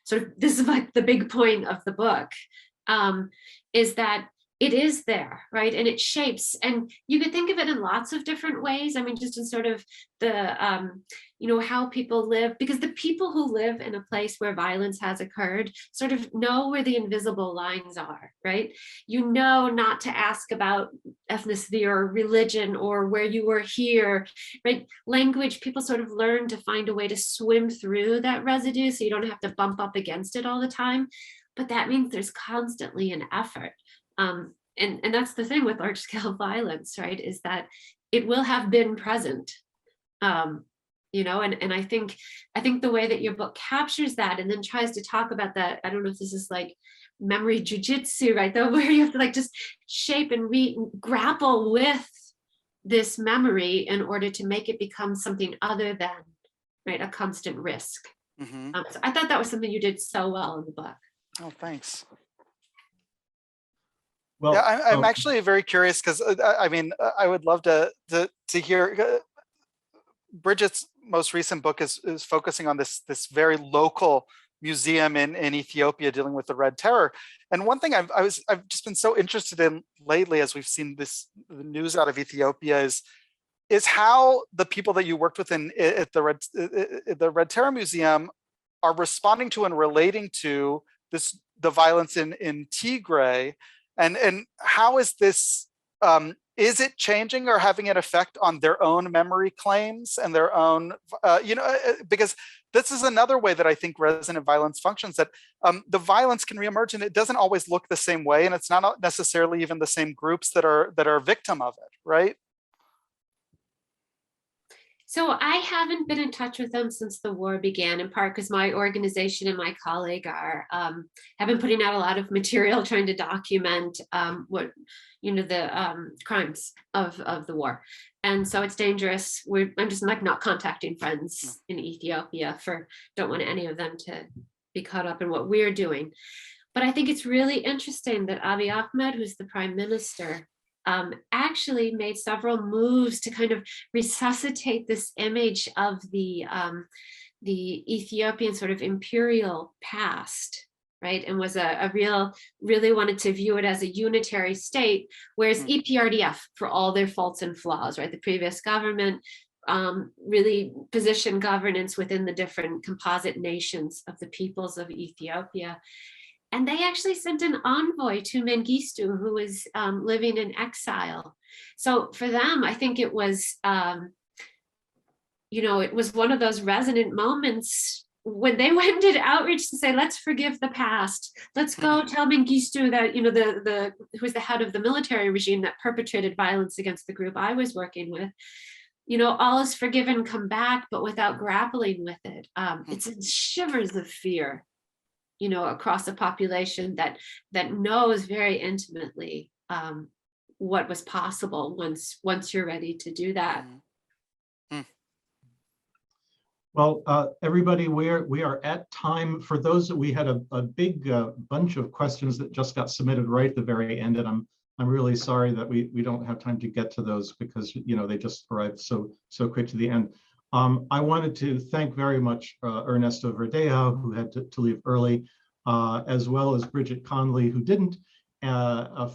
sort of, this is like the big point of the book, is that it is there, right? And it shapes, and you could think of it in lots of different ways. I mean, just in sort of the, how people live, because the people who live in a place where violence has occurred sort of know where the invisible lines are, right? You know not to ask about ethnicity or religion or where you were here, right? Language, people sort of learn to find a way to swim through that residue so you don't have to bump up against it all the time. but that means there's constantly an effort. And that's the thing with large scale violence, right, is that it will have been present. You know, and I think the way that your book captures that and then tries to talk about that, I don't know if this is like memory jujitsu, right, though, where you have to like just shape and grapple with this memory in order to make it become something other than, right, a constant risk. So I thought that was something you did so well in the book. Oh, thanks. Well, yeah, I'm actually very curious because I mean, I would love to hear. Bridget's most recent book is focusing on this very local museum in Ethiopia dealing with the Red Terror. And one thing I've just been so interested in lately, as we've seen the news out of Ethiopia, is how the people that you worked with at the Red Terror Museum are responding to and relating to the violence in Tigray, and how is this? Is it changing or having an effect on their own memory claims and their own, because this is another way that I think resonant violence functions, that the violence can reemerge and it doesn't always look the same way. And it's not necessarily even the same groups that are victim of it, right? So I haven't been in touch with them since the war began, in part because my organization and my colleague have been putting out a lot of material trying to document what, the crimes of the war. And so it's dangerous. I'm just like not contacting friends in Ethiopia don't want any of them to be caught up in what we're doing. But I think it's really interesting that Abiy Ahmed, who's the prime minister, actually made several moves to kind of resuscitate this image of the Ethiopian sort of imperial past, right? And was really wanted to view it as a unitary state, whereas EPRDF, for all their faults and flaws, right? The previous government really positioned governance within the different composite nations of the peoples of Ethiopia. And they actually sent an envoy to Mengistu, who was living in exile. So for them, I think it was, it was one of those resonant moments when they went and did outreach to say, let's forgive the past. Let's go tell Mengistu that, who was the head of the military regime that perpetrated violence against the group I was working with, all is forgiven, come back, but without grappling with it. It's shivers of fear, across a population that knows very intimately what was possible once you're ready to do that. Well, everybody, we are at time. For those that we had a big bunch of questions that just got submitted right at the very end, and I'm really sorry that we don't have time to get to those because they just arrived so quick to the end. I wanted to thank very much Ernesto Verdeja, who had to leave early, as well as Bridget Conley, who didn't,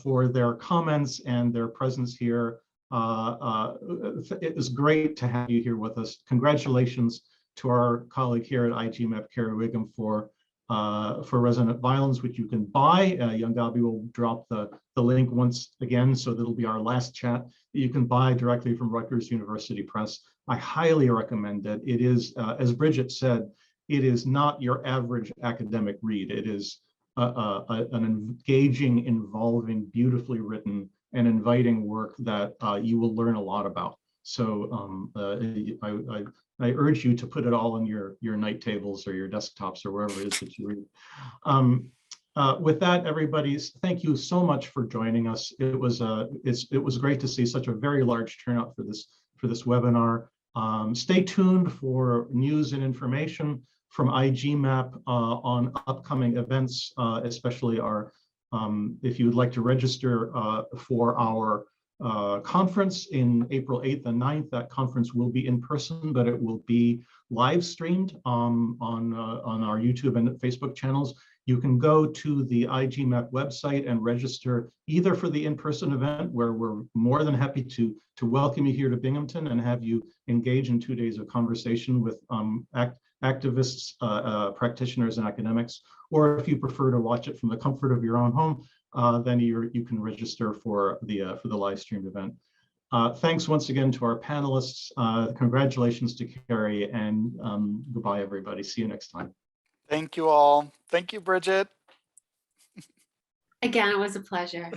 for their comments and their presence here. It was great to have you here with us. Congratulations to our colleague here at I-GMAP, Kerry Whigham, for Resonant Violence, which you can buy. Young Gabi will drop the link once again, so that'll be our last chat that you can buy directly from Rutgers University Press. I highly recommend it. It is, as Bridget said, it is not your average academic read. It is an engaging, involving, beautifully written, and inviting work that you will learn a lot about. So I urge you to put it all on your night tables or your desktops or wherever it is that you read. With that, everybody, thank you so much for joining us. It was great to see such a very large turnout for this webinar. Stay tuned for news and information from I-GMAP on upcoming events, especially if you would like to register for our conference in April 8th and 9th. That conference will be in person, but it will be live streamed on our YouTube and Facebook channels. You can go to the I-GMAP website and register either for the in-person event, where we're more than happy to welcome you here to Binghamton and have you engage in 2 days of conversation with activists, practitioners, and academics. Or if you prefer to watch it from the comfort of your own home, then you can register for the live streamed event. Thanks once again to our panelists. Congratulations to Kerry, and goodbye, everybody. See you next time. Thank you all. Thank you, Bridget. Again, it was a pleasure.